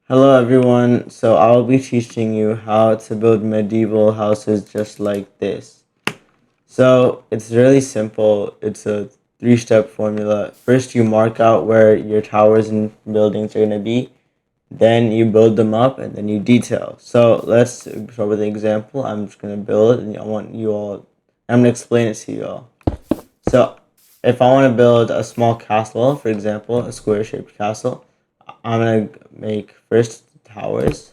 Hello everyone, so I'll be teaching you how to build medieval houses just like this. So it's really simple, it's a three-step formula. First you mark out where your towers and buildings are going to be, then you build them up and then you detail. So let's start with an example. I'm just going to build and I'm going to explain it to you all. So if I want to build a small castle, for example, a square-shaped castle, I'm going to make first towers.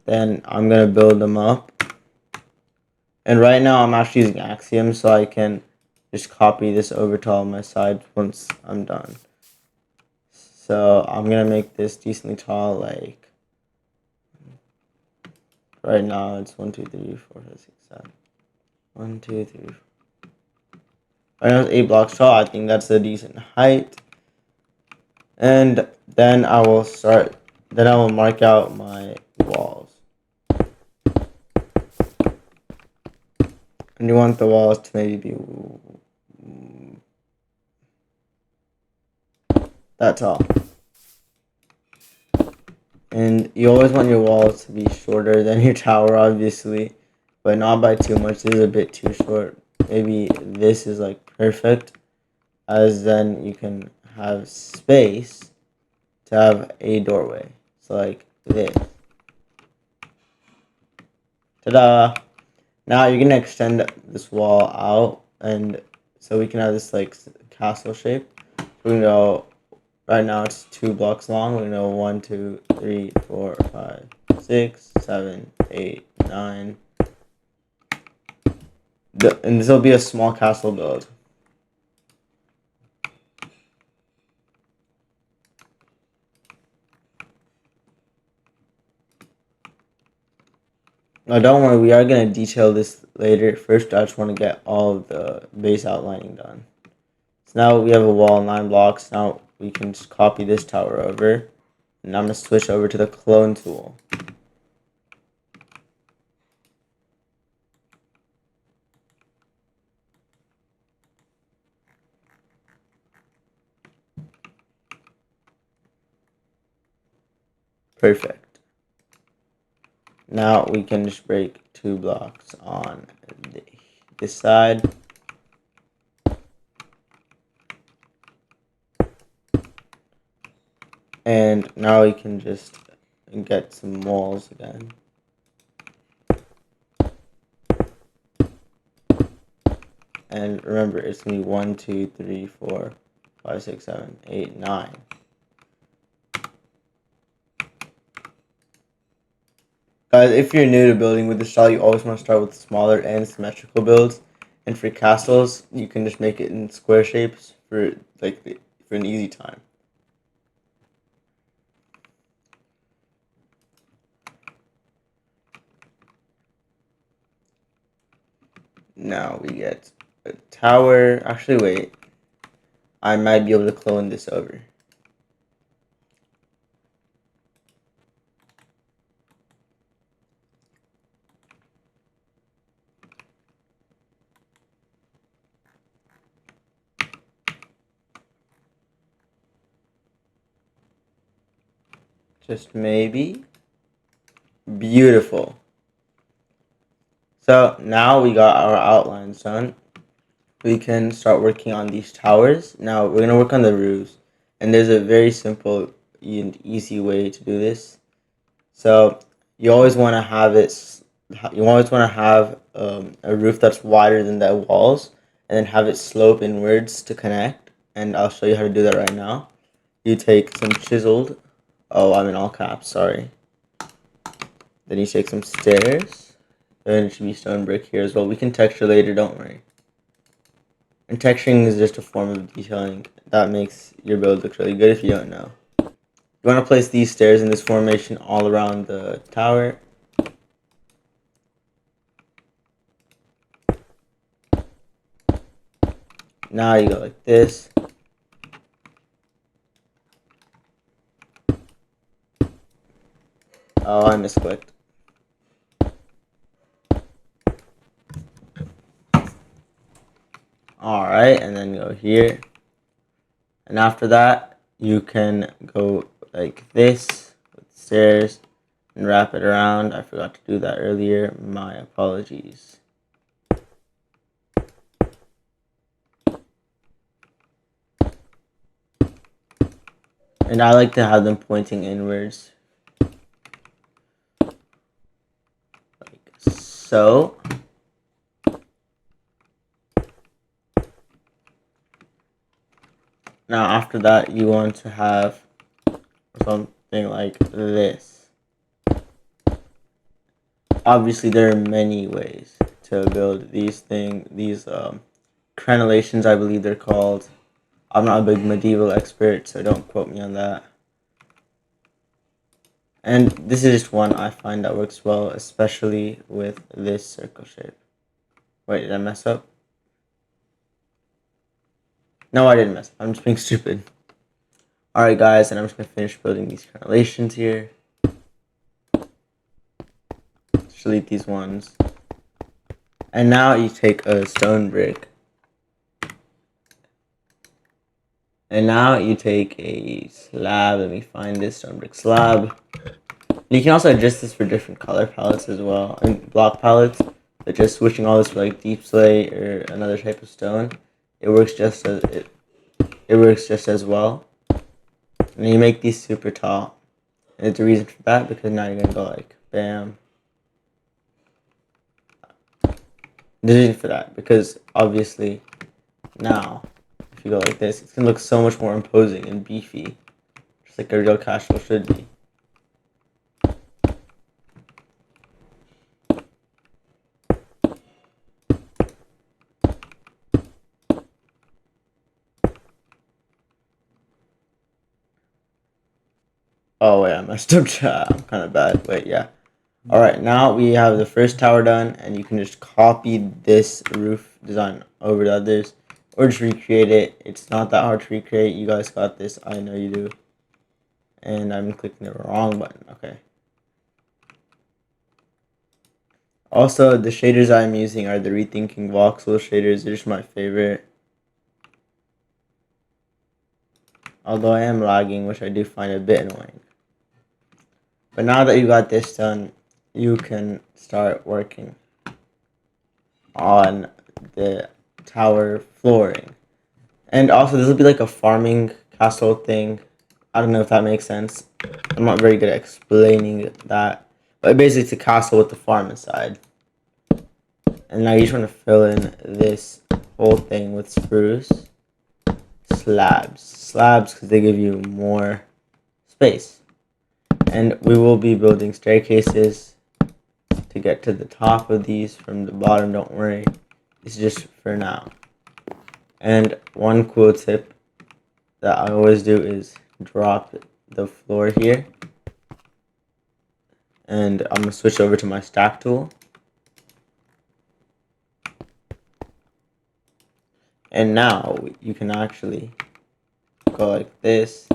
Then I'm going to build them up. And right now I'm actually using Axiom, so I can just copy this over to all my sides once I'm done. So I'm going to make this decently tall, like, right now it's 1, 2, 3, 4, 5, 6, 7. 1, 2, 3, 4. Right now it's 8 blocks tall. I think that's a decent height. And then I will mark out my walls. And you want the walls to maybe be that tall. And you always want your walls to be shorter than your tower, obviously, but not by too much. This is a bit too short. Maybe this is like perfect, as then you can have space to have a doorway. So like this. Ta-da! Now you're gonna extend this wall out, and so we can have this like castle shape. We're gonna go. Right now it's 2 blocks long. We're gonna go 1, 2, 3, 4, 5, 6, 7, 8, 9. And this will be a small castle build. Now don't worry, we are gonna detail this later. First, I just want to get all of the base outlining done. So now we have a wall, 9 blocks. Now we can just copy this tower over. And I'm gonna switch over to the clone tool. Perfect. Now we can just break 2 blocks on this side. And now we can just get some walls again. And remember, it's going to be 1, 2, 3, 4, 5, 6, 7, 8, 9. Guys, if you're new to building with this style, you always want to start with smaller and symmetrical builds. And for castles, you can just make it in square shapes for an easy time. Now we get a tower. Actually, wait. I might be able to clone this over. Just maybe. Beautiful. So now we got our outlines done. We can start working on these towers. Now we're gonna work on the roofs, and there's a very simple and easy way to do this. So you always want to have it. You always want to have a roof that's wider than the walls, and then have it slope inwards to connect. And I'll show you how to do that right now. You take some chiseled. Oh, I'm in all caps. Sorry. Then you take some stairs. And it should be stone brick here as well. We can texture later. Don't worry. And texturing is just a form of detailing that makes your build look really good if you don't know. You want to place these stairs in this formation all around the tower. Now you go like this. Oh, I misclicked. Alright, and then go here. And after that, you can go like this with stairs and wrap it around. I forgot to do that earlier. My apologies. And I like to have them pointing inwards. Like so. Now after that, you want to have something like this. Obviously, there are many ways to build these crenellations, I believe they're called. I'm not a big medieval expert, so don't quote me on that. And this is just one I find that works well, especially with this circle shape. Wait, did I mess up? No, I didn't mess up. I'm just being stupid. Alright guys, and I'm just going to finish building these crenellations here. Just delete these ones. And now you take a stone brick. And now you take a slab. Let me find this stone brick slab. You can also adjust this for different color palettes as well, and block palettes. But just switching all this for like deep slate or another type of stone, it works just as well. And you make these super tall. And there's a reason for that, because now you're gonna go like bam. There's a reason for that, because obviously now if you go like this, it's gonna look so much more imposing and beefy, just like a real castle should be. Oh wait, I messed up. I'm kind of bad. Wait, yeah. Alright, now we have the first tower done, and you can just copy this roof design over to others, or just recreate it. It's not that hard to recreate. You guys got this. I know you do. And I'm clicking the wrong button. Okay. Also, the shaders I'm using are the Rethinking Voxel shaders. They're just my favorite. Although I am lagging, which I do find a bit annoying. But now that you got this done, you can start working on the tower flooring. And also, this will be like a farming castle thing. I don't know if that makes sense. I'm not very good at explaining that. But basically, it's a castle with the farm inside. And now you just want to fill in this whole thing with spruce. Slabs, because they give you more space. And we will be building staircases to get to the top of these from the bottom. Don't worry. It's just for now. And one cool tip that I always do is drop the floor here. And I'm going to switch over to my stack tool. And now you can actually go like this,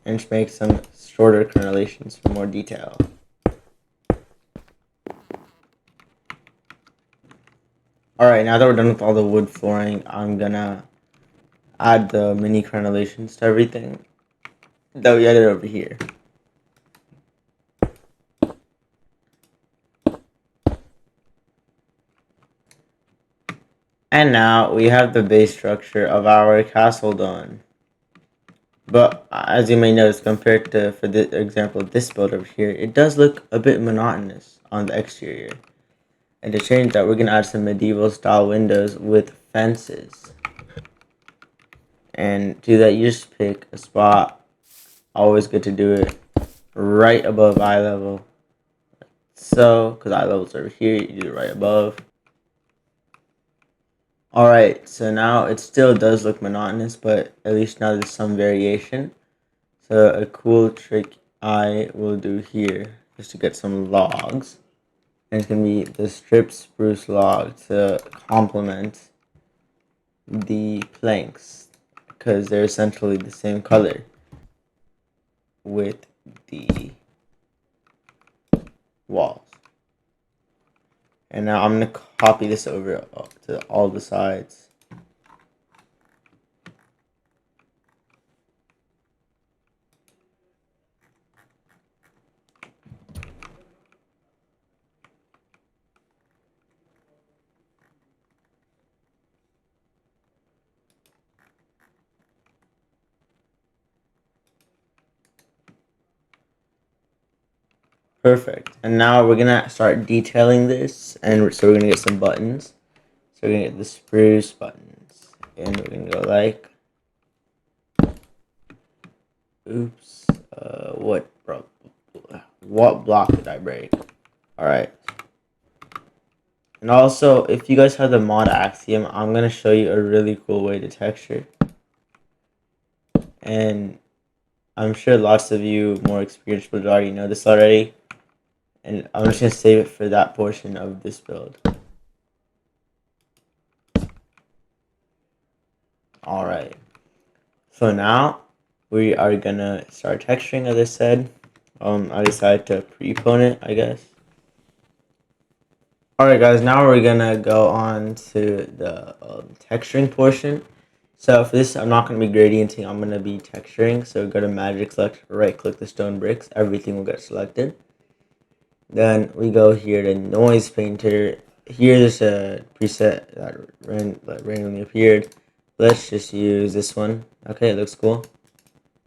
and just make some shorter crenellations for more detail. Alright, now that we're done with all the wood flooring, I'm gonna add the mini crenellations to everything that we added over here. And now we have the base structure of our castle done. But as you may notice, compared to, for the example, this build over here, it does look a bit monotonous on the exterior. And to change that, we're going to add some medieval style windows with fences. And to do that, you just pick a spot. Always good to do it right above eye level. So, because eye level's over here, you do it right above. Alright, so now it still does look monotonous, but at least now there's some variation. So a cool trick I will do here is to get some logs. And it's going to be the stripped spruce log to complement the planks, because they're essentially the same color with the walls. And now I'm going to copy this over to all the sides. Perfect. And now we're gonna start detailing this, and so we're gonna get some buttons. So we're gonna get the spruce buttons, and we're gonna go like, oops, what block did I break? All right. And also, if you guys have the mod Axiom, I'm gonna show you a really cool way to texture, and I'm sure lots of you more experienced would already know this already. And I'm just gonna save it for that portion of this build. Alright. So now we are gonna start texturing, as I said. I decided to prepone it, I guess. Alright guys, now we're gonna go on to the texturing portion. So for this, I'm not gonna be gradienting, I'm gonna be texturing. So go to Magic Select, right click the stone bricks, everything will get selected. Then we go here to Noise Painter. Here's a preset that randomly appeared. Let's just use this one. Okay, it looks cool.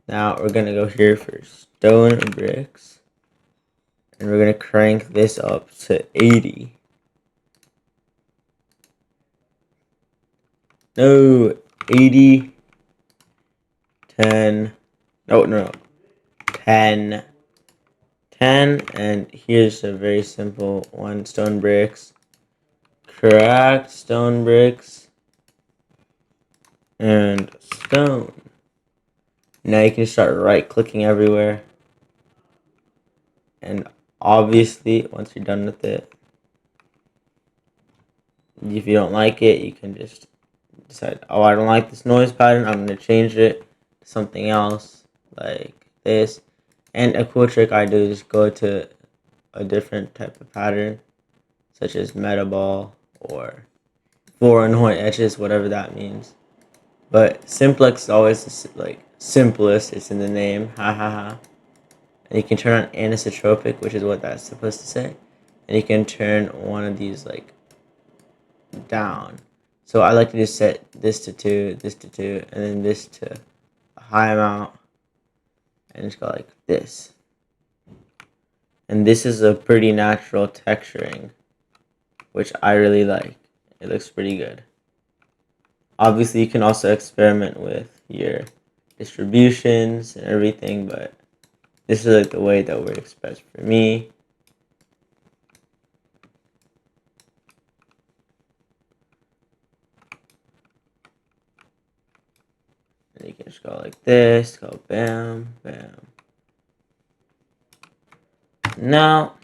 Now we're gonna go here for stone bricks, and we're gonna crank this up to 80. No, 80, 10, no, 10, 10, and here's a very simple one, stone bricks, cracked stone bricks, and stone. Now you can start right clicking everywhere, and obviously once you're done with it, if you don't like it, you can just decide, oh, I don't like this noise pattern, I'm going to change it to something else like this. And a cool trick I do is go to a different type of pattern, such as metaball or 4 and white edges, whatever that means. But simplex is always like simplest, it's in the name, ha ha ha. And you can turn on anisotropic, which is what that's supposed to say. And you can turn one of these like down. So I like to just set this to 2, this to 2, and then this to a high amount, and just go like this. And this is a pretty natural texturing, which I really like. It looks pretty good. Obviously, you can also experiment with your distributions and everything, but this is like the way that works best for me. And you can just go like this, go bam, bam. Now,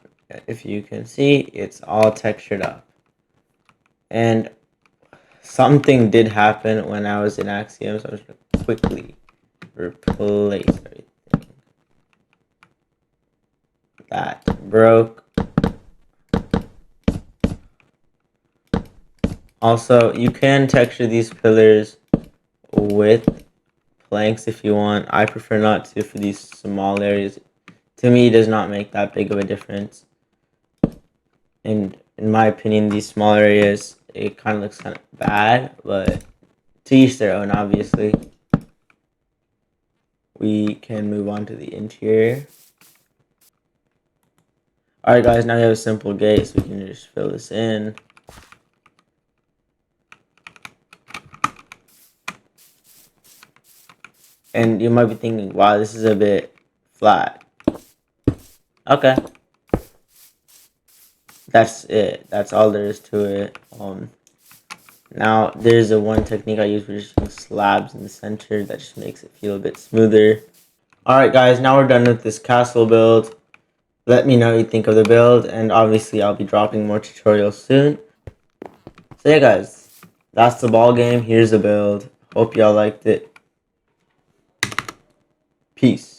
if you can see, it's all textured up. And something did happen when I was in Axiom, so I'm just going to quickly replace everything. That broke. Also, you can texture these pillars with planks if you want. I prefer not to for these small areas. To me, it does not make that big of a difference. And in my opinion, these small areas, it kind of looks kind of bad, but to each their own, obviously. We can move on to the interior. Alright guys, now we have a simple gate, so we can just fill this in. And you might be thinking, wow, this is a bit flat. Okay. That's it. That's all there is to it. Now, there's a one technique I use, which is slabs in the center. That just makes it feel a bit smoother. Alright guys, now we're done with this castle build. Let me know what you think of the build, and obviously I'll be dropping more tutorials soon. So yeah guys, that's the ball game. Here's the build. Hope y'all liked it. Peace.